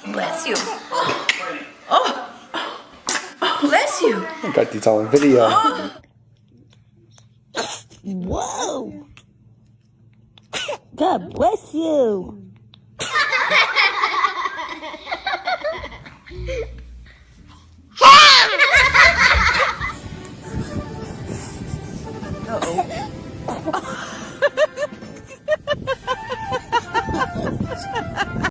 Bless you. Oh. Bless you. I got these all on video. Whoa! God bless you! Uh-oh.